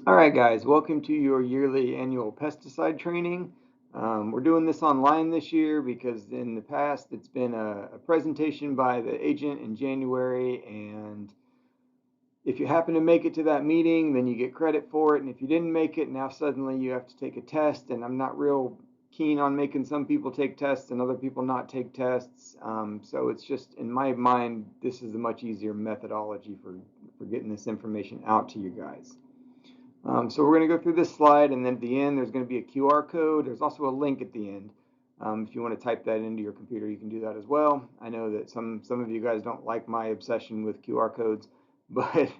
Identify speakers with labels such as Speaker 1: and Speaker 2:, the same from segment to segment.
Speaker 1: All right, guys, welcome to your yearly annual pesticide training. We're doing this online this year because in the past it's been a presentation by the agent in January, and if you happen to make it to that meeting, then you get credit for it, and if you didn't make it, now suddenly you have to take a test, and I'm not real keen on making some people take tests and other people not take tests. So it's just, in my mind, this is a much easier methodology for getting this information out to you guys. So we're going to go through this slide, and then at the end there's going to be a QR code. There's also a link at the end. If you want to type that into your computer, you can do that as well. I know that some of you guys don't like my obsession with QR codes, but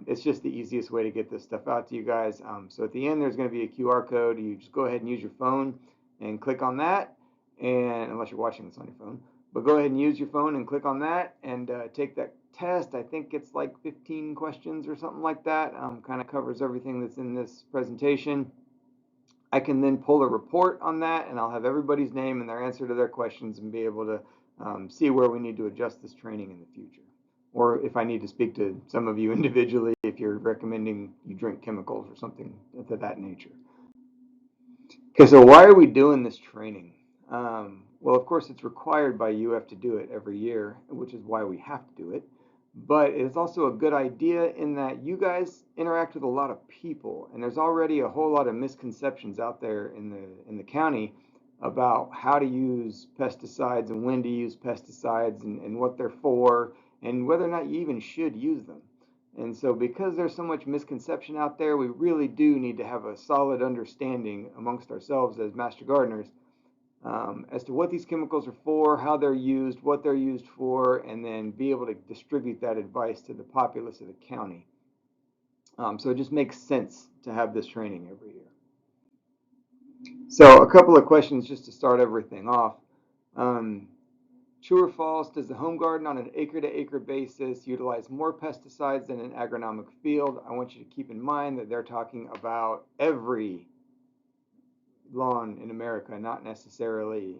Speaker 1: it's just the easiest way to get this stuff out to you guys. So at the end there's going to be a QR code. You just go ahead and use your phone and click on that, and unless you're watching this on your phone, but go ahead and use your phone and click on that and take that test. I think it's like 15 questions or something like that. Kind of covers everything that's in this presentation. I can then pull a report on that, and I'll have everybody's name and their answer to their questions and be able to see where we need to adjust this training in the future. Or if I need to speak to some of you individually, if you're recommending you drink chemicals or something of that nature. Okay, so why are we doing this training? Well, of course, it's required by UF to do it every year, which is why we have to do it. But it's also a good idea in that you guys interact with a lot of people, and there's already a whole lot of misconceptions out there in the county about how to use pesticides and when to use pesticides and what they're for and whether or not you even should use them. And so because there's so much misconception out there, we really do need to have a solid understanding amongst ourselves as master gardeners as to what these chemicals are for, how they're used, what they're used for, and then be able to distribute that advice to the populace of the county. So it just makes sense to have this training every year. So a couple of questions just to start everything off. True or false, does the home garden on an acre-to-acre basis utilize more pesticides than an agronomic field? I want you to keep in mind that they're talking about every lawn in America, not necessarily,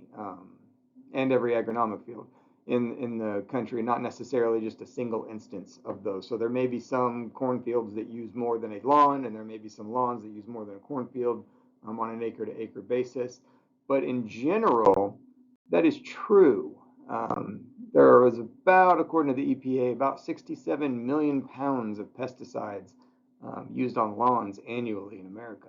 Speaker 1: and every agronomic field in the country, not necessarily just a single instance of those. So there may be some cornfields that use more than a lawn, and there may be some lawns that use more than a cornfield on an acre-to-acre basis. But in general, that is true. There was about, according to the EPA, about 67 million pounds of pesticides used on lawns annually in America.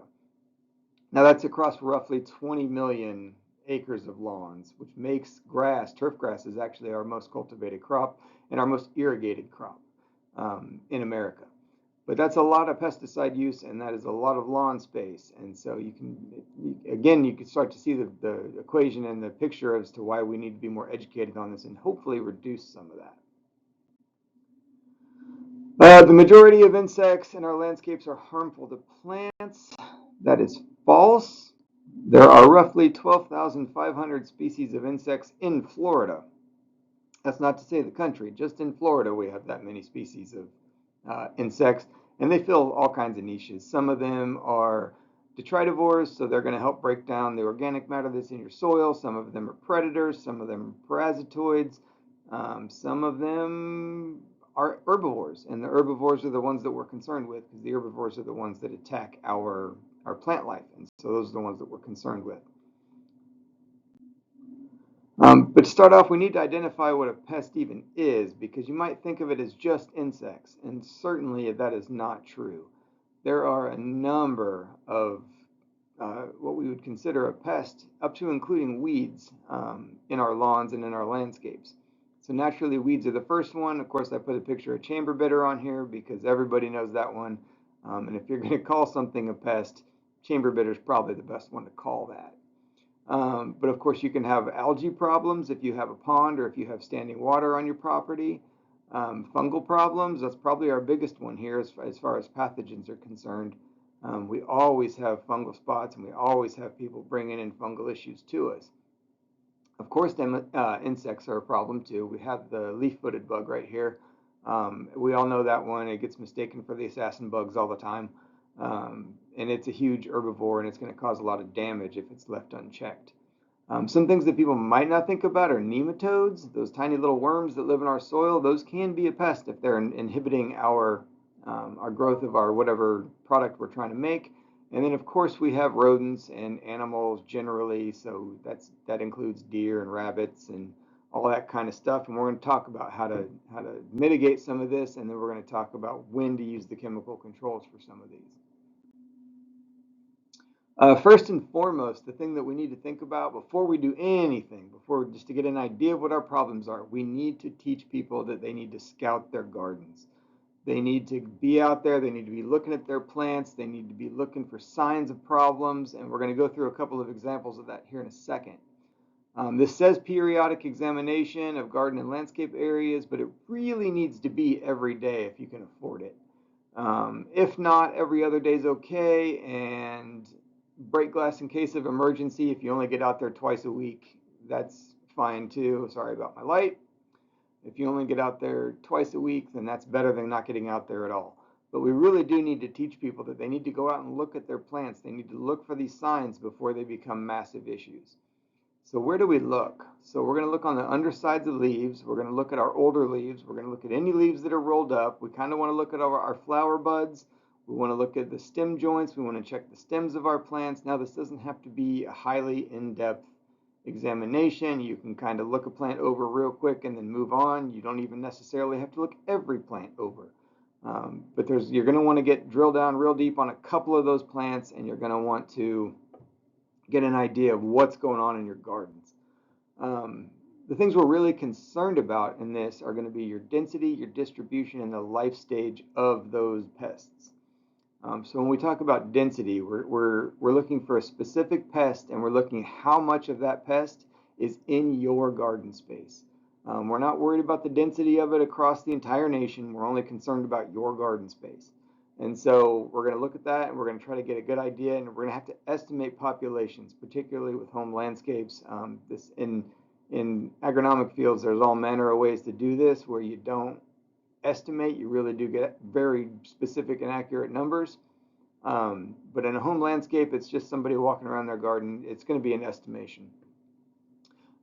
Speaker 1: Now that's across roughly 20 million acres of lawns, which makes grass, turf grass is actually our most cultivated crop and our most irrigated crop in America. But that's a lot of pesticide use, and that is a lot of lawn space. And so you can start to see the equation and the picture as to why we need to be more educated on this and hopefully reduce some of that. The majority of insects in our landscapes are harmful to plants. That is false. There are roughly 12,500 species of insects in Florida. That's not to say the country, just in Florida we have that many species of insects, and they fill all kinds of niches. Some of them are detritivores, so they're going to help break down the organic matter that's in your soil. Some of them are predators, some of them are parasitoids, some of them are herbivores, and the herbivores are the ones that we're concerned with because the herbivores are the ones that attack our plant life, and so those are the ones that we're concerned with. But to start off, we need to identify what a pest even is, because you might think of it as just insects, and certainly that is not true. There are a number of what we would consider a pest, up to including weeds in our lawns and in our landscapes. So naturally, weeds are the first one. Of course, I put a picture of chamber bitter on here because everybody knows that one. And if you're going to call something a pest, chamber bitter is probably the best one to call that. But of course, you can have algae problems if you have a pond or if you have standing water on your property. Fungal problems, that's probably our biggest one here as far as pathogens are concerned. We always have fungal spots, and we always have people bringing in fungal issues to us. Of course, insects are a problem too. We have the leaf-footed bug right here. We all know that one. It gets mistaken for the assassin bugs all the time. And it's a huge herbivore, and it's going to cause a lot of damage if it's left unchecked. Some things that people might not think about are nematodes, those tiny little worms that live in our soil. Those can be a pest if they're inhibiting our our growth of our whatever product we're trying to make. And then of course we have rodents and animals generally, so that includes deer and rabbits and all that kind of stuff. And we're going to talk about how to mitigate some of this, and then we're going to talk about when to use the chemical controls for some of these. First and foremost, the thing that we need to think about before we do anything, just to get an idea of what our problems are, we need to teach people that they need to scout their gardens. They need to be out there, they need to be looking at their plants, they need to be looking for signs of problems, and we're going to go through a couple of examples of that here in a second. This says periodic examination of garden and landscape areas, but it really needs to be every day if you can afford it. If not, every other day is okay, and break glass in case of emergency. If you only get out there twice a week, that's fine too. Sorry about my light. If you only get out there twice a week, then that's better than not getting out there at all. But we really do need to teach people that they need to go out and look at their plants. They need to look for these signs before they become massive issues. So where do we look? So we're going to look on the undersides of leaves. We're going to look at our older leaves. We're going to look at any leaves that are rolled up. We kind of want to look at our flower buds. We want to look at the stem joints. We want to check the stems of our plants. Now, this doesn't have to be a highly in-depth examination. You can kind of look a plant over real quick and then move on. You don't even necessarily have to look every plant over. But you're going to want to drill down real deep on a couple of those plants, and you're going to want to get an idea of what's going on in your gardens. The things we're really concerned about in this are going to be your density, your distribution, and the life stage of those pests. So when we talk about density, we're looking for a specific pest, and we're looking at how much of that pest is in your garden space. We're not worried about the density of it across the entire nation. We're only concerned about your garden space. And so we're going to look at that, and we're going to try to get a good idea, and we're going to have to estimate populations, particularly with home landscapes. In agronomic fields, there's all manner of ways to do this where you don't estimate, you really do get very specific and accurate numbers. But in a home landscape, it's just somebody walking around their garden. It's going to be an estimation.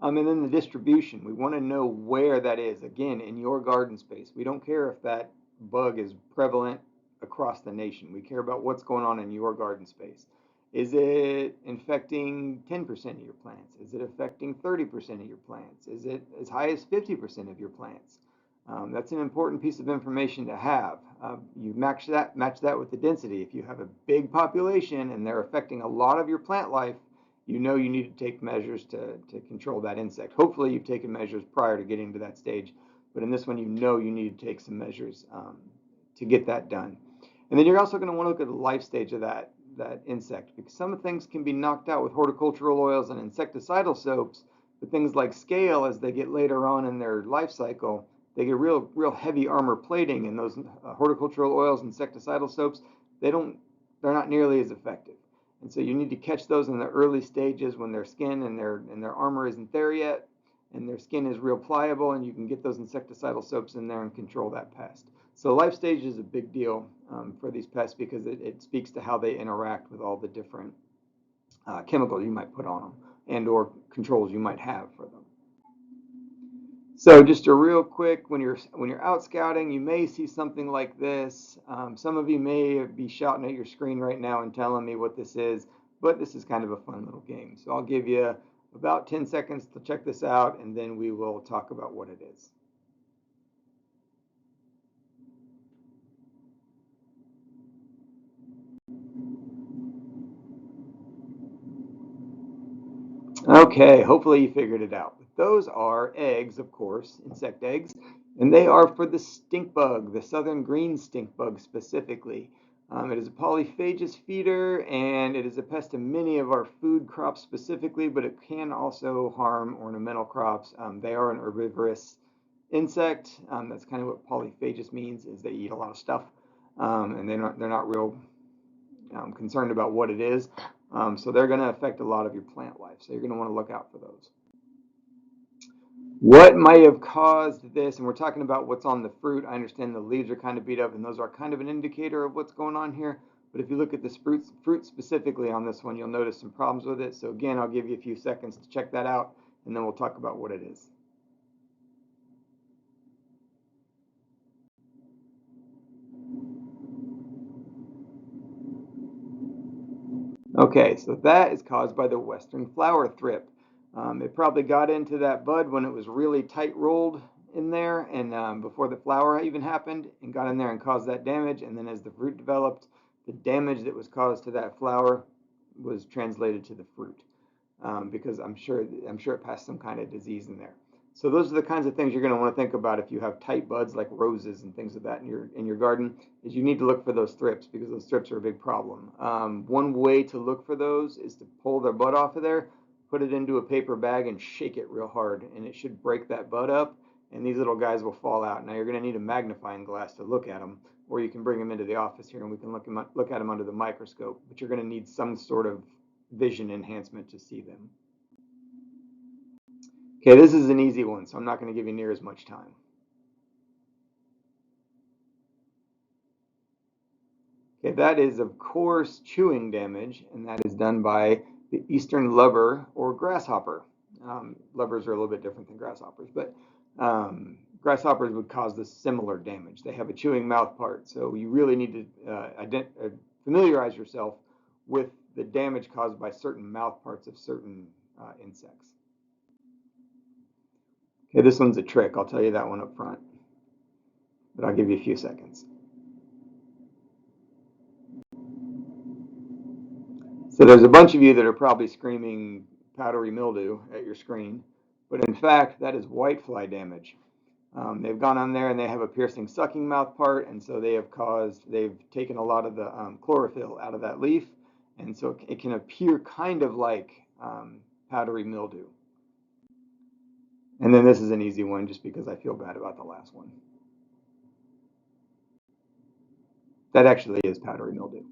Speaker 1: And then the distribution, we want to know where that is, again, in your garden space. We don't care if that bug is prevalent across the nation. We care about what's going on in your garden space. Is it infecting 10% of your plants? Is it affecting 30% of your plants? Is it as high as 50% of your plants? That's an important piece of information to have. You match that with the density. If you have a big population and they're affecting a lot of your plant life, you know you need to take measures to control that insect. Hopefully you've taken measures prior to getting to that stage, but in this one you know you need to take some measures to get that done. And then you're also going to want to look at the life stage of that insect, because some things can be knocked out with horticultural oils and insecticidal soaps, but things like scale, as they get later on in their life cycle, they get real heavy armor plating, and those horticultural oils and insecticidal soaps, they're not nearly as effective. And so you need to catch those in the early stages when their skin and their armor isn't there yet, and their skin is real pliable, and you can get those insecticidal soaps in there and control that pest. So life stage is a big deal for these pests, because it speaks to how they interact with all the different chemicals you might put on them and or controls you might have for them. So just a real quick, when you're out scouting, you may see something like this. Some of you may be shouting at your screen right now and telling me what this is, but this is kind of a fun little game. So I'll give you about 10 seconds to check this out, and then we will talk about what it is. Okay, hopefully you figured it out. Those are eggs, of course, insect eggs, and they are for the stink bug, the southern green stink bug specifically. It is a polyphagous feeder, and it is a pest in many of our food crops specifically, but it can also harm ornamental crops. They are an herbivorous insect. That's kind of what polyphagous means, is they eat a lot of stuff, and they're not real concerned about what it is. So they're going to affect a lot of your plant life. So you're going to want to look out for those. What might have caused this, and we're talking about what's on the fruit. I understand the leaves are kind of beat up, and those are kind of an indicator of what's going on here. But if you look at the fruit specifically on this one, you'll notice some problems with it. So again, I'll give you a few seconds to check that out, and then we'll talk about what it is. Okay, so that is caused by the western flower thrip. It probably got into that bud when it was really tight rolled in there and before the flower even happened and got in there and caused that damage. And then as the fruit developed, the damage that was caused to that flower was translated to the fruit because I'm sure it passed some kind of disease in there. So those are the kinds of things you're going to want to think about if you have tight buds like roses and things of that in your garden. Is you need to look for those thrips because those thrips are a big problem. One way to look for those is to pull their bud off of there, put it into a paper bag, and shake it real hard, and it should break that bud up. And these little guys will fall out. Now you're going to need a magnifying glass to look at them, or you can bring them into the office here and we can look at them under the microscope. But you're going to need some sort of vision enhancement to see them. Okay, this is an easy one, so I'm not going to give you near as much time. Okay, that is, of course, chewing damage, and that is done by the eastern lover or grasshopper. Lovers are a little bit different than grasshoppers, but grasshoppers would cause this similar damage. They have a chewing mouth part, so you really need to familiarize yourself with the damage caused by certain mouth parts of certain insects. Okay, this one's a trick. I'll tell you that one up front, but I'll give you a few seconds. So there's a bunch of you that are probably screaming powdery mildew at your screen, but in fact, that is whitefly damage. They've gone on there and they have a piercing sucking mouth part, and so they've taken a lot of the chlorophyll out of that leaf, and so it can appear kind of like powdery mildew. And then this is an easy one just because I feel bad about the last one. That actually is powdery mildew.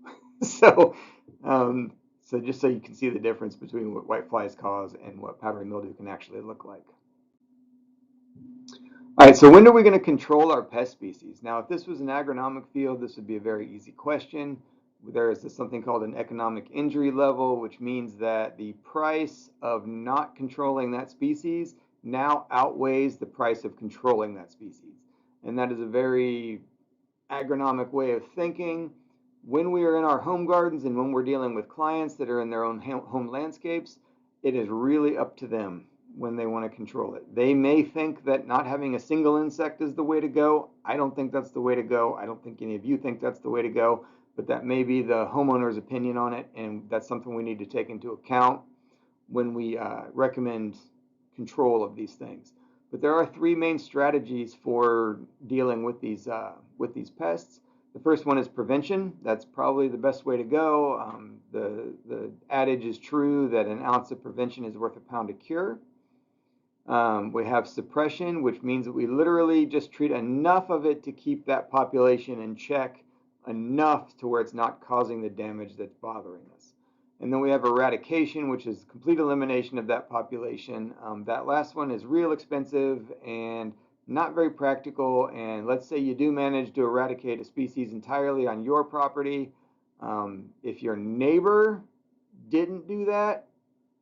Speaker 1: so, so just so you can see the difference between what whiteflies cause and what powdery mildew can actually look like. All right, so when are we going to control our pest species? Now, if this was an agronomic field, this would be a very easy question. There is something called an economic injury level, which means that the price of not controlling that species now outweighs the price of controlling that species. And that is a very agronomic way of thinking. When we are in our home gardens and when we're dealing with clients that are in their own home landscapes, it is really up to them when they want to control it. They may think that not having a single insect is the way to go. I don't think that's the way to go. I don't think any of you think that's the way to go, but that may be the homeowner's opinion on it, and that's something we need to take into account when we recommend control of these things. But there are three main strategies for dealing with these pests. The first one is prevention. That's probably the best way to go. The adage is true that an ounce of prevention is worth a pound of cure. We have suppression, which means that we literally just treat enough of it to keep that population in check, enough to where it's not causing the damage that's bothering us. And then we have eradication, which is complete elimination of that population. That last one is real expensive and not very practical. And let's say you do manage to eradicate a species entirely on your property. If your neighbor didn't do that,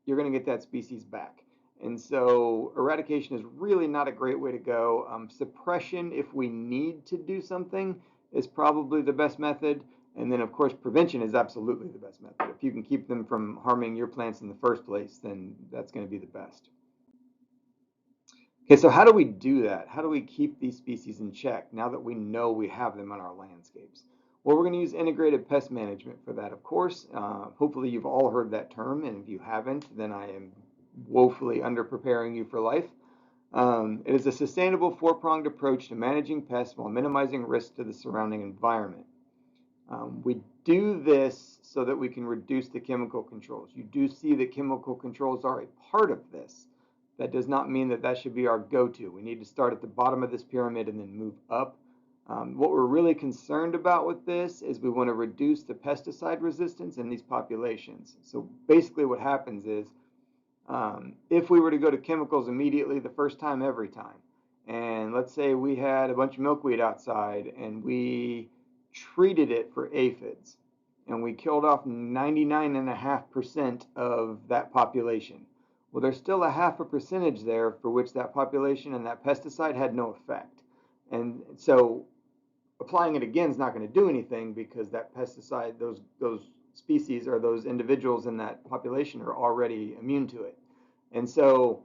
Speaker 1: you're going to get that species back. And so eradication is really not a great way to go. Suppression, if we need to do something, is probably the best method. And then, of course, prevention is absolutely the best method. If you can keep them from harming your plants in the first place, then that's going to be the best. Okay, so how do we do that? How do we keep these species in check now that we know we have them on our landscapes? Well, we're going to use integrated pest management for that, of course. Hopefully you've all heard that term, and if you haven't, then I am woefully under-preparing you for life. It is a sustainable four-pronged approach to managing pests while minimizing risk to the surrounding environment. We do this so that we can reduce the chemical controls. You do see that chemical controls are a part of this. That does not mean that that should be our go-to. We need to start at the bottom of this pyramid and then move up. What we're really concerned about with this is we want to reduce the pesticide resistance in these populations. So basically what happens is if we were to go to chemicals immediately the first time every time, and let's say we had a bunch of milkweed outside and we treated it for aphids and we killed off 99.5% of that population. Well, there's still a half a percentage there for which that population and that pesticide had no effect. And so applying it again is not going to do anything because that pesticide, those species or those individuals in that population are already immune to it. And so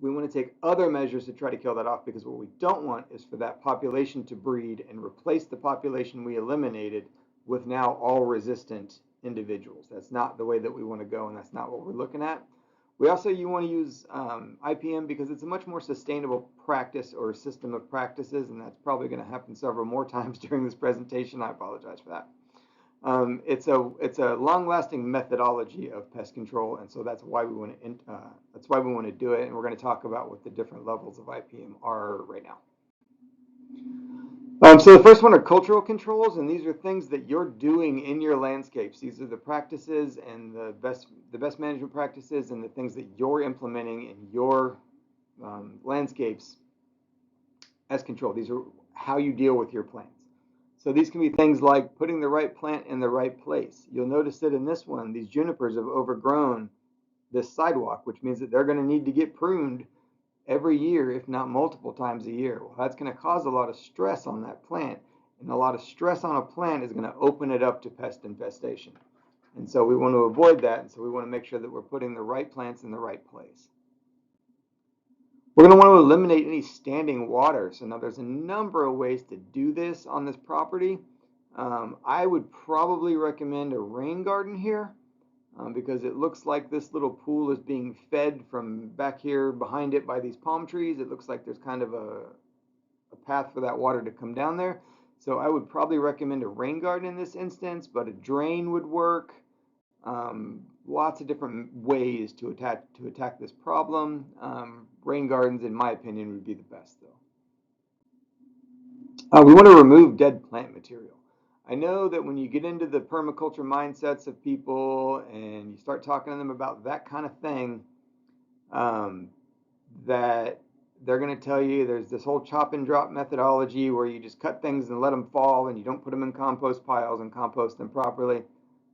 Speaker 1: we want to take other measures to try to kill that off, because what we don't want is for that population to breed and replace the population we eliminated with now all resistant individuals. That's not the way that we want to go, and that's not what we're looking at. We also want to use IPM because it's a much more sustainable practice or system of practices, and that's probably going to happen several more times during this presentation. I apologize for that. It's a long-lasting methodology of pest control, and so that's why we want to do it. And we're going to talk about what the different levels of IPM are right now. So the first one are cultural controls, and these are things that you're doing in your landscapes. These are the practices and the best management practices and the things that you're implementing in your landscapes as control. These are how you deal with your plants. So these can be things like putting the right plant in the right place. You'll notice that in this one, these junipers have overgrown this sidewalk, which means that they're going to need to get pruned every year, if not multiple times a year. Well, that's going to cause a lot of stress on that plant, and a lot of stress on a plant is going to open it up to pest infestation. And so we want to avoid that, and so we want to make sure that we're putting the right plants in the right place. We're going to want to eliminate any standing water. So now there's a number of ways to do this on this property. I would probably recommend a rain garden here. Because it looks like this little pool is being fed from back here behind it by these palm trees. It looks like there's kind of a path for that water to come down there. So I would probably recommend a rain garden in this instance, but a drain would work. Lots of different ways to attack this problem. Rain gardens, in my opinion, would be the best, though. We want to remove dead plant material. I know that when you get into the permaculture mindsets of people and you start talking to them about that kind of thing, that they're going to tell you there's this whole chop and drop methodology where you just cut things and let them fall and you don't put them in compost piles and compost them properly.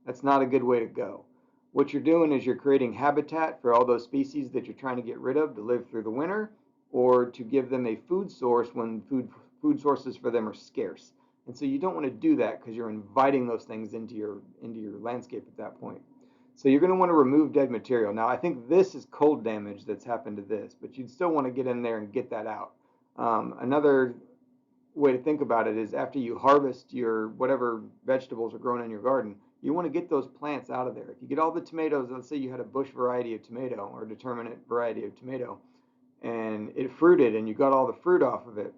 Speaker 1: That's not a good way to go. What you're doing is you're creating habitat for all those species that you're trying to get rid of to live through the winter, or to give them a food source when food sources for them are scarce. And so you don't want to do that because you're inviting those things into your landscape at that point. So you're going to want to remove dead material. Now, I think this is cold damage that's happened to this, but you'd still want to get in there and get that out. Another way to think about it is after you harvest your whatever vegetables are grown in your garden, you want to get those plants out of there. If you get all the tomatoes, let's say you had a bush variety of tomato or a determinate variety of tomato, and it fruited and you got all the fruit off of it,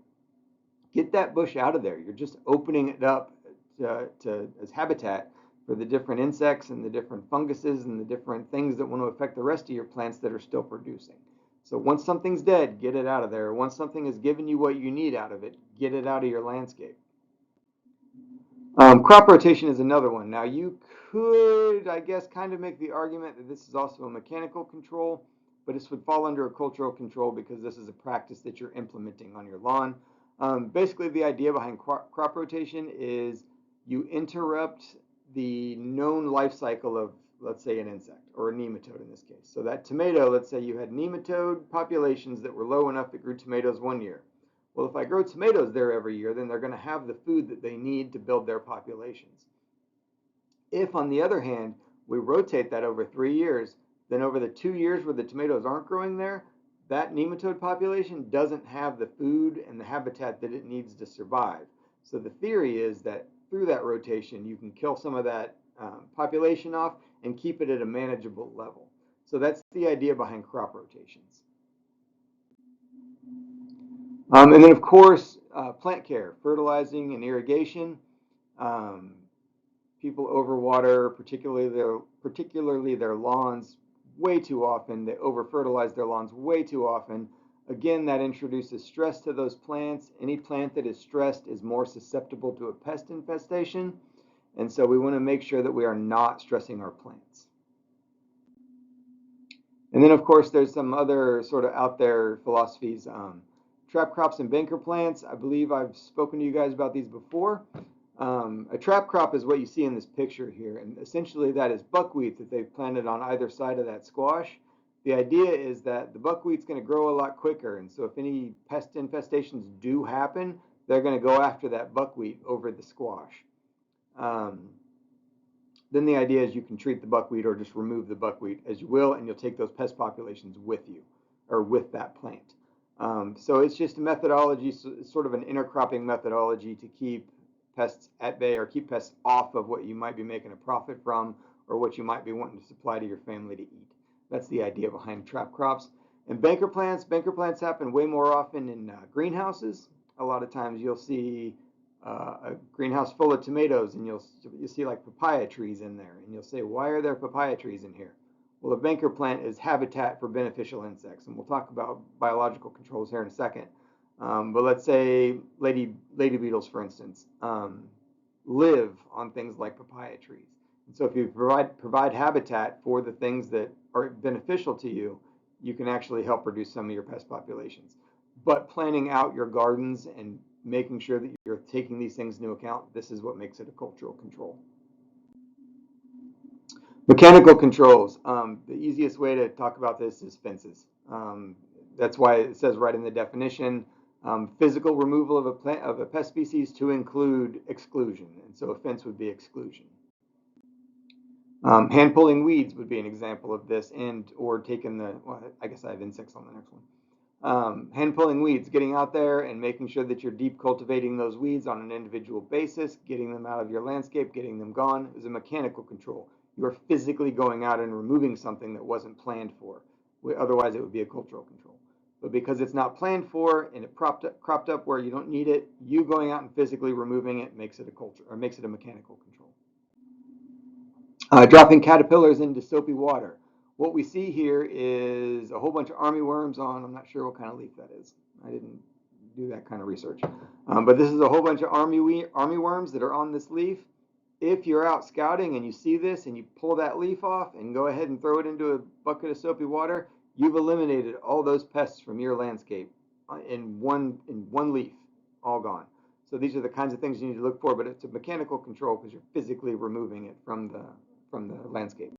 Speaker 1: get that bush out of there. You're just opening it up as habitat for the different insects and the different funguses and the different things that want to affect the rest of your plants that are still producing. So once something's dead, get it out of there. Once something has given you what you need out of it, get it out of your landscape. Crop rotation is another one. Now you could, I guess, kind of make the argument that this is also a mechanical control, but this would fall under a cultural control because this is a practice that you're implementing on your lawn. Basically, the idea behind crop rotation is you interrupt the known life cycle of, let's say, an insect or a nematode in this case. So that tomato, let's say you had nematode populations that were low enough that grew tomatoes one year. Well, if I grow tomatoes there every year, then they're going to have the food that they need to build their populations. If, on the other hand, we rotate that over 3 years, then over the 2 years where the tomatoes aren't growing there, that nematode population doesn't have the food and the habitat that it needs to survive. So the theory is that through that rotation, you can kill some of that population off and keep it at a manageable level. So that's the idea behind crop rotations. And then, of course, plant care, fertilizing and irrigation. People overwater, particularly their lawns, way too often. They over-fertilize their lawns way too often. Again, that introduces stress to those plants. Any plant that is stressed is more susceptible to a pest infestation. And so we want to make sure that we are not stressing our plants. And then, of course, there's some other sort of out there philosophies. Trap crops and banker plants. I believe I've spoken to you guys about these before. A trap crop is what you see in this picture here, and essentially that is buckwheat that they've planted on either side of that squash. The idea is that the buckwheat's going to grow a lot quicker, and so if any pest infestations do happen, they're going to go after that buckwheat over the squash. then the idea is you can treat the buckwheat or just remove the buckwheat as you will, and you'll take those pest populations with you or with that plant. So it's just a methodology, sort of an intercropping methodology to keep pests at bay or keep pests off of what you might be making a profit from or what you might be wanting to supply to your family to eat. That's the idea behind trap crops. And banker plants happen way more often in greenhouses. A lot of times you'll see a greenhouse full of tomatoes and you'll see like papaya trees in there, and you'll say, why are there papaya trees in here? Well, a banker plant is habitat for beneficial insects, and we'll talk about biological controls here in a second. But let's say lady beetles, for instance, live on things like papaya trees. And so if you provide habitat for the things that are beneficial to you, you can actually help reduce some of your pest populations. But planning out your gardens and making sure that you're taking these things into account, this is what makes it a cultural control. Mechanical controls. The easiest way to talk about this is fences. That's why it says right in the definition, physical removal of a pest species to include exclusion. And so a fence would be exclusion. Hand pulling weeds would be an example of this, or taking well, I guess I have insects on the next one. Hand pulling weeds, getting out there and making sure that you're deep cultivating those weeds on an individual basis, getting them out of your landscape, getting them gone, is a mechanical control. You're physically going out and removing something that wasn't planned for. Otherwise, it would be a cultural control. But because it's not planned for and it cropped up where you don't need it, you going out and physically removing it makes it a mechanical control. Dropping caterpillars into soapy water. What we see here is a whole bunch of armyworms on, I'm not sure what kind of leaf that is. I didn't do that kind of research. But this is a whole bunch of armyworms that are on this leaf. If you're out scouting and you see this and you pull that leaf off and go ahead and throw it into a bucket of soapy water, you've eliminated all those pests from your landscape in one leaf, all gone. So these are the kinds of things you need to look for, but it's a mechanical control because you're physically removing it from the landscape.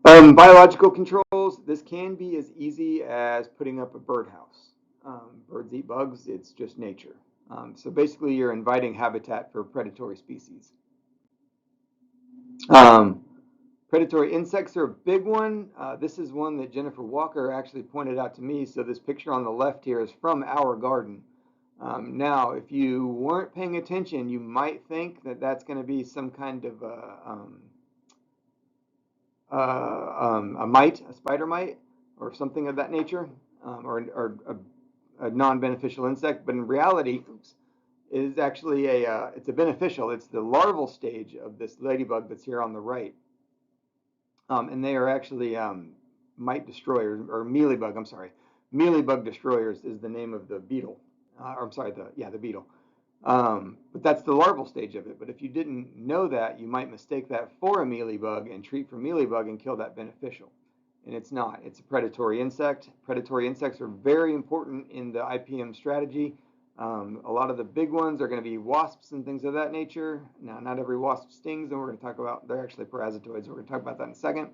Speaker 1: Biological controls, this can be as easy as putting up a birdhouse. Birds eat bugs, it's just nature. So basically you're inviting habitat for predatory species. Predatory insects are a big one. This is one that Jennifer Walker actually pointed out to me. So this picture on the left here is from our garden. Now, if you weren't paying attention, you might think that that's going to be some kind of a mite, a spider mite, or something of that nature, or a non-beneficial insect. But in reality, it is actually it's a beneficial. It's the larval stage of this ladybug that's here on the right, and they are actually mite destroyers, or mealybug. I'm sorry, mealybug destroyers is the name of the beetle. Or I'm sorry, the beetle. But that's the larval stage of it. But if you didn't know that, you might mistake that for a mealybug and treat for mealybug and kill that beneficial. And it's not. It's a predatory insect. Predatory insects are very important in the IPM strategy. A lot of the big ones are going to be wasps and things of that nature. Now, not every wasp stings, and we're going to talk about, they're actually parasitoids. We're going to talk about that in a second.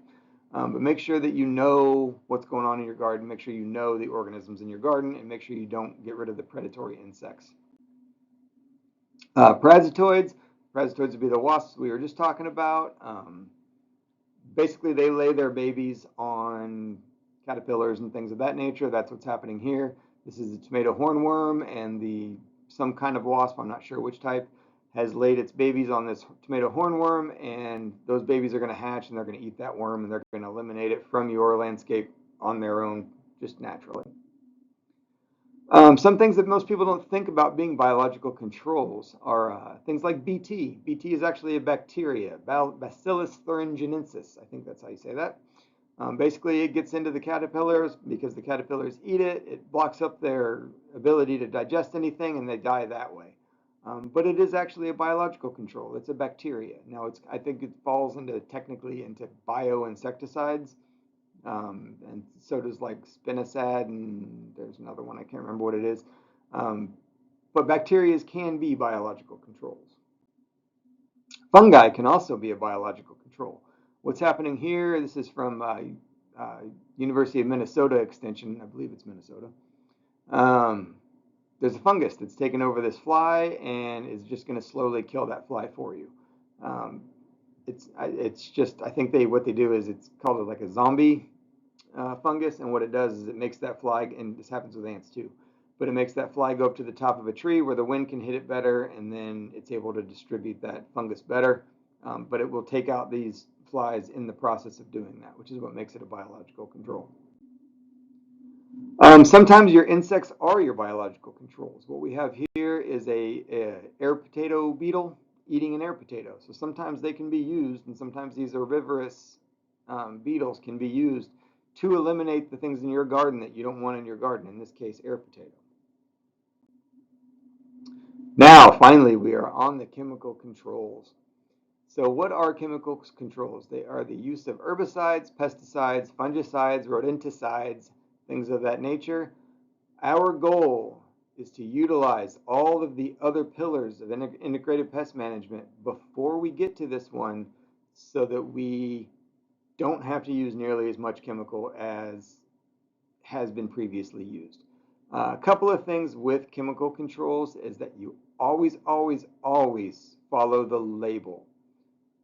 Speaker 1: But make sure that you know what's going on in your garden. Make sure you know the organisms in your garden, and make sure you don't get rid of the predatory insects. Parasitoids would be the wasps we were just talking about. Basically, they lay their babies on caterpillars and things of that nature. That's what's happening here. This is a tomato hornworm, and some kind of wasp, I'm not sure which type, has laid its babies on this tomato hornworm, and those babies are going to hatch and they're going to eat that worm, and they're going to eliminate it from your landscape on their own, just naturally. Some things that most people don't think about being biological controls are things like BT. BT is actually a bacteria, Bacillus thuringiensis. I think that's how you say that. Basically, it gets into the caterpillars because the caterpillars eat it. It blocks up their ability to digest anything, and they die that way. But it is actually a biological control. It's a bacteria. Now, I think it falls technically into bioinsecticides. And so does like spinosad, and there's another one, I can't remember what it is. But bacteria can be biological controls. Fungi can also be a biological control. What's happening here, this is from University of Minnesota Extension, I believe it's Minnesota. There's a fungus that's taken over this fly and is just going to slowly kill that fly for you. it's just, I think what they do is it's called like a zombie fungus, and what it does is it makes that fly, and this happens with ants too, but it makes that fly go up to the top of a tree where the wind can hit it better, and then it's able to distribute that fungus better. But it will take out these flies in the process of doing that, which is what makes it a biological control. Sometimes your insects are your biological controls. What we have here is a air potato beetle eating an air potato. So sometimes they can be used, and sometimes these herbivorous beetles can be used to eliminate the things in your garden that you don't want in your garden, in this case, air potato. Now, finally, we are on the chemical controls. So what are chemical controls? They are the use of herbicides, pesticides, fungicides, rodenticides, things of that nature. Our goal is to utilize all of the other pillars of integrated pest management before we get to this one, so that we don't have to use nearly as much chemical as has been previously used. A couple of things with chemical controls is that you always, always, always follow the label.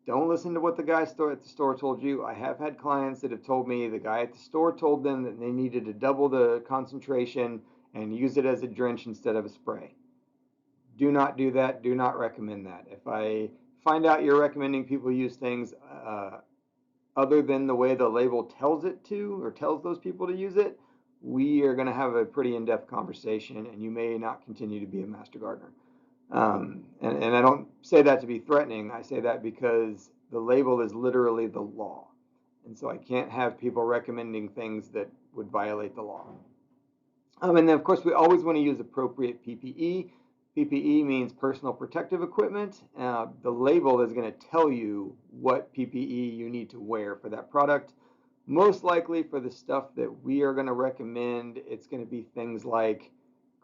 Speaker 1: Don't listen to what the guy at the store told you. I have had clients that have told me the guy at the store told them that they needed to double the concentration and use it as a drench instead of a spray. Do not do that. Do not recommend that. If I find out you're recommending people use things other than the way the label tells it to, or tells those people to use it, we are going to have a pretty in-depth conversation, and you may not continue to be a master gardener. And I don't say that to be threatening. I say that because the label is literally the law. And so I can't have people recommending things that would violate the law. And then, of course, we always want to use appropriate PPE. PPE means personal protective equipment. The label is going to tell you what PPE you need to wear for that product. Most likely for the stuff that we are going to recommend, it's going to be things like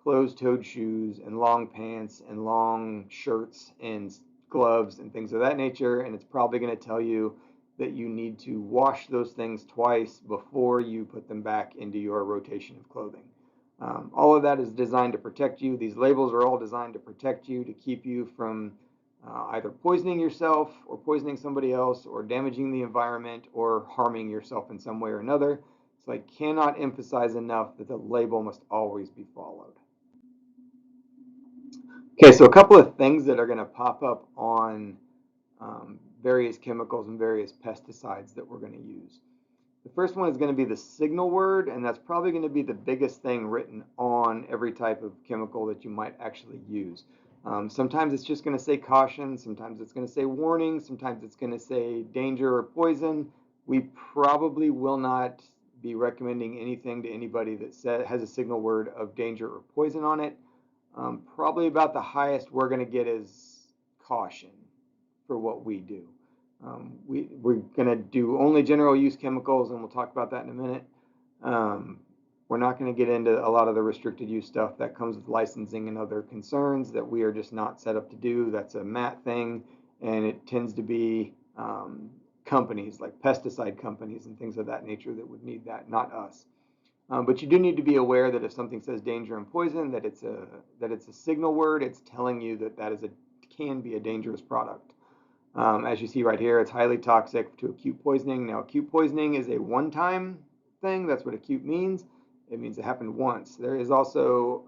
Speaker 1: closed-toed shoes and long pants and long shirts and gloves and things of that nature. And it's probably going to tell you that you need to wash those things twice before you put them back into your rotation of clothing. All of that is designed to protect you. These labels are all designed to protect you, to keep you from either poisoning yourself or poisoning somebody else, or damaging the environment, or harming yourself in some way or another. So I cannot emphasize enough that the label must always be followed. Okay, so a couple of things that are going to pop up on various chemicals and various pesticides that we're going to use. The first one is going to be the signal word, and that's probably going to be the biggest thing written on every type of chemical that you might actually use. Sometimes it's just going to say caution, sometimes it's going to say warning, sometimes it's going to say danger or poison. We probably will not be recommending anything to anybody that has a signal word of danger or poison on it. Probably about the highest we're going to get is caution for what we do. We're going to do only general use chemicals, and we'll talk about that in a minute. We're not going to get into a lot of the restricted use stuff that comes with licensing and other concerns that we are just not set up to do. That's a MAT thing, and it tends to be companies like pesticide companies and things of that nature that would need that, not us. But you do need to be aware that if something says danger and poison, that it's a signal word. It's telling you that can be a dangerous product. As you see right here, it's highly toxic to acute poisoning. Now, acute poisoning is a one-time thing. That's what acute means. It means it happened once. There is also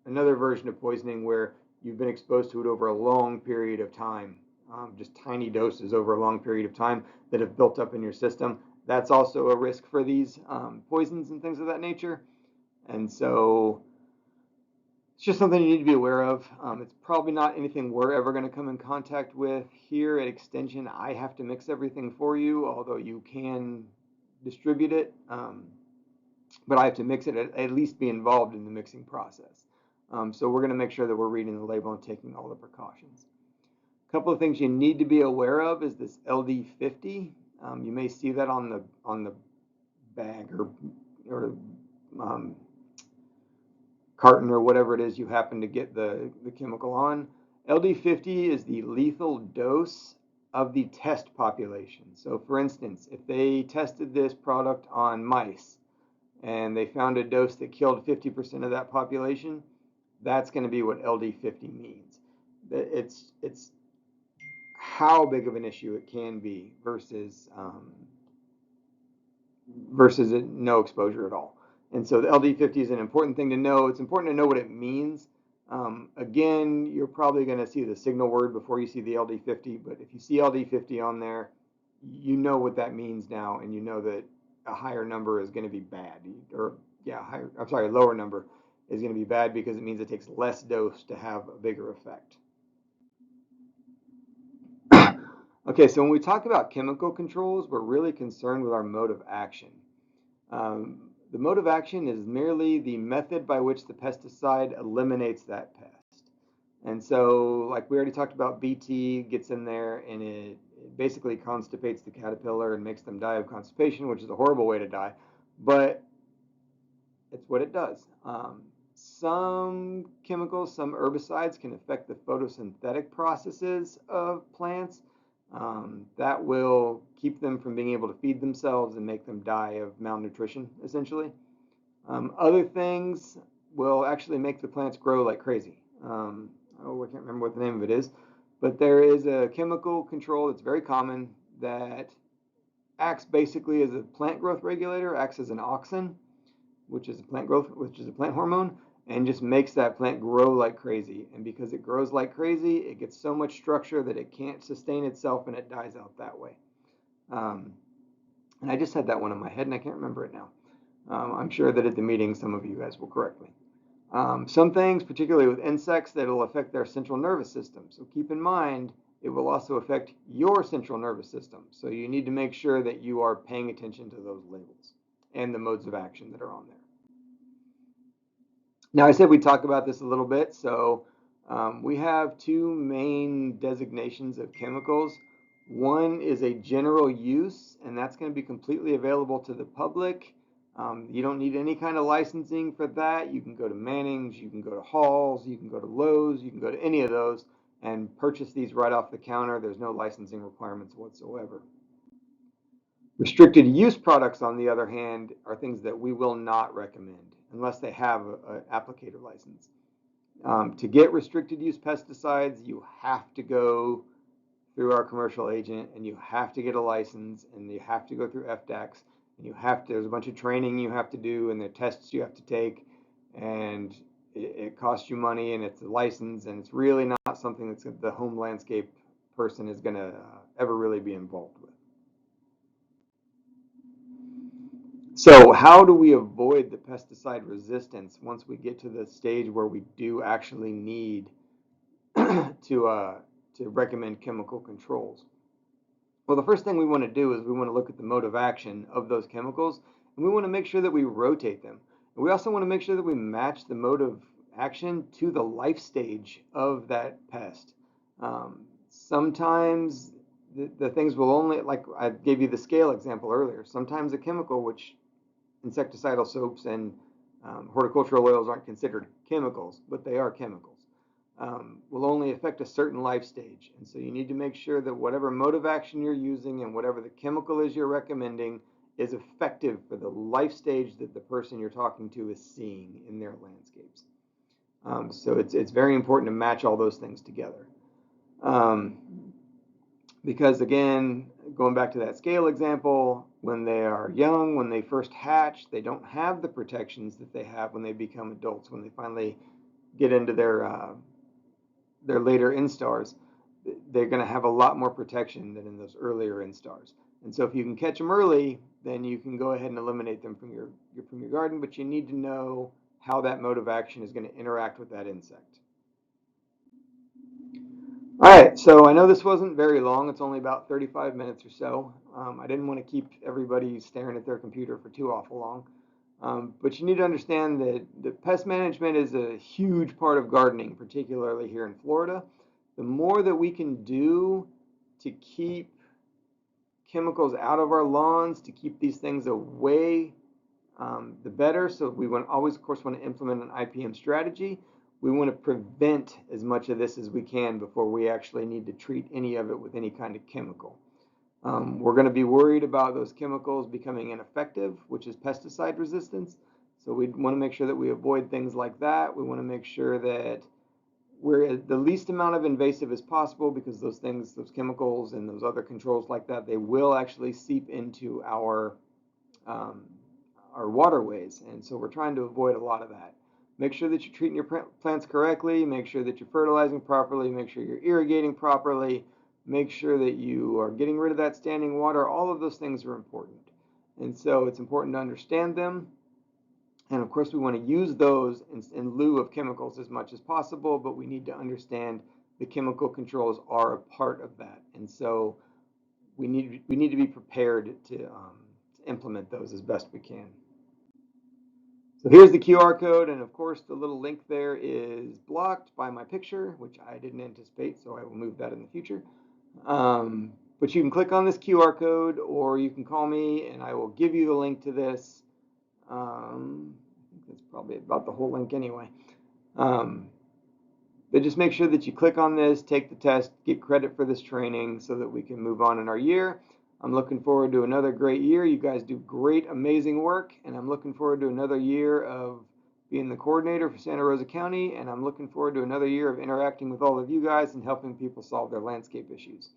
Speaker 1: another version of poisoning where you've been exposed to it over a long period of time, just tiny doses over a long period of time that have built up in your system. That's also a risk for these poisons and things of that nature. And so it's just something you need to be aware of. It's probably not anything we're ever going to come in contact with. Here at Extension, I have to mix everything for you, although you can distribute it. But I have to mix it, at least be involved in the mixing process. So we're going to make sure that we're reading the label and taking all the precautions. A couple of things you need to be aware of is this LD50. You may see that on the bag or carton or whatever it is you happen to get the chemical on. LD50 is the lethal dose of the test population. So for instance, if they tested this product on mice and they found a dose that killed 50% of that population, that's going to be what LD50 means. It's how big of an issue it can be versus no exposure at all. And so the LD50 is an important thing to know. It's important to know what it means. Again, you're probably going to see the signal word before you see the LD50, but if you see LD50 on there, you know what that means now, and you know that a higher number is going to be bad, or yeah, a lower number is going to be bad because it means it takes less dose to have a bigger effect. Okay, so when we talk about chemical controls, we're really concerned with our mode of action. The mode of action is merely the method by which the pesticide eliminates that pest. And so, like we already talked about, BT gets in there and it basically constipates the caterpillar and makes them die of constipation, which is a horrible way to die, but it's what it does. Some chemicals, some herbicides can affect the photosynthetic processes of plants. That will keep them from being able to feed themselves and make them die of malnutrition, essentially. Other things will actually make the plants grow like crazy. I can't remember what the name of it is, but there is a chemical control that's very common that acts basically as a plant growth regulator, acts as an auxin, which is a plant hormone, and just makes that plant grow like crazy. And because it grows like crazy, it gets so much structure that it can't sustain itself and it dies out that way. And I just had that one in my head and I can't remember it now. I'm sure that at the meeting some of you guys will correct me. Some things, particularly with insects, that will affect their central nervous system. So keep in mind, it will also affect your central nervous system. So you need to make sure that you are paying attention to those labels and the modes of action that are on there. Now, I said we'd talk about this a little bit. So we have two main designations of chemicals. One is a general use, and that's going to be completely available to the public. You don't need any kind of licensing for that. You can go to Manning's, you can go to Hall's, you can go to Lowe's, you can go to any of those and purchase these right off the counter. There's no licensing requirements whatsoever. Restricted use products, on the other hand, are things that we will not recommend unless they have an applicator license. To get restricted use pesticides, you have to go through our commercial agent and you have to get a license and you have to go through FDACs and there's a bunch of training you have to do and the tests you have to take, and it costs you money and it's a license, and it's really not something that the home landscape person is going to ever really be involved with. So how do we avoid the pesticide resistance once we get to the stage where we do actually need to recommend chemical controls? Well, the first thing we want to do is we want to look at the mode of action of those chemicals, and we want to make sure that we rotate them. And we also want to make sure that we match the mode of action to the life stage of that pest. Sometimes the things will only, like I gave you the scale example earlier, sometimes a chemical, which insecticidal soaps and horticultural oils aren't considered chemicals, but they are chemicals, will only affect a certain life stage. And so you need to make sure that whatever mode of action you're using and whatever the chemical is you're recommending is effective for the life stage that the person you're talking to is seeing in their landscapes. So it's very important to match all those things together. Because again, going back to that scale example, when they are young, when they first hatch, they don't have the protections that they have when they become adults, when they finally get into their later instars. They're going to have a lot more protection than in those earlier instars. And so if you can catch them early, then you can go ahead and eliminate them from your garden, but you need to know how that mode of action is going to interact with that insect. All right, so I know this wasn't very long. It's only about 35 minutes or so. I didn't want to keep everybody staring at their computer for too awful long. But you need to understand that the pest management is a huge part of gardening, particularly here in Florida. The more that we can do to keep chemicals out of our lawns, to keep these things away, the better. So we always, of course, want to implement an IPM strategy. We want to prevent as much of this as we can before we actually need to treat any of it with any kind of chemical. We're going to be worried about those chemicals becoming ineffective, which is pesticide resistance. So we want to make sure that we avoid things like that. We want to make sure that we're the least amount of invasive as possible, because those things, those chemicals and those other controls like that, they will actually seep into um, our waterways. And so we're trying to avoid a lot of that. Make sure that you're treating your plants correctly, make sure that you're fertilizing properly, make sure you're irrigating properly, make sure that you are getting rid of that standing water. All of those things are important. And so it's important to understand them. And of course, we want to use those in lieu of chemicals as much as possible, but we need to understand the chemical controls are a part of that. And so we need to be prepared to implement those as best we can. So here's the QR code, and of course the little link there is blocked by my picture, which I didn't anticipate, so I will move that in the future. But you can click on this QR code, or you can call me and I will give you the link to this. I think that's probably about the whole link anyway. But just make sure that you click on this, take the test, get credit for this training so that we can move on in our year. I'm looking forward to another great year. You guys do great, amazing work, and I'm looking forward to another year of being the coordinator for Santa Rosa County, and I'm looking forward to another year of interacting with all of you guys and helping people solve their landscape issues.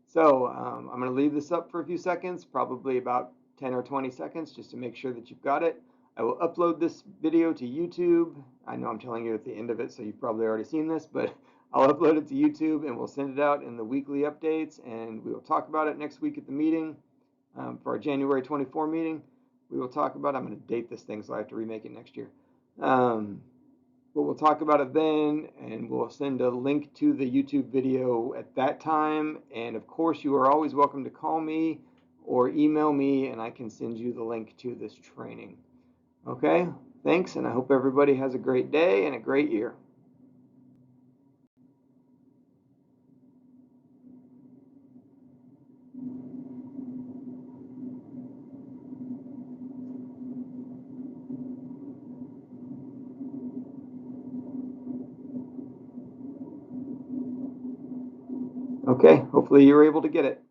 Speaker 1: So I'm going to leave this up for a few seconds, probably about 10 or 20 seconds, just to make sure that you've got it. I will upload this video to YouTube. I know I'm telling you at the end of it, so you've probably already seen this, but I'll upload it to YouTube and we'll send it out in the weekly updates, and we will talk about it next week at the meeting for our January 24 meeting. We will talk about, I'm going to date this thing so I have to remake it next year. But we'll talk about it then, and we'll send a link to the YouTube video at that time. And of course, you are always welcome to call me or email me, and I can send you the link to this training. Okay, thanks, and I hope everybody has a great day and a great year. Okay, hopefully you were able to get it.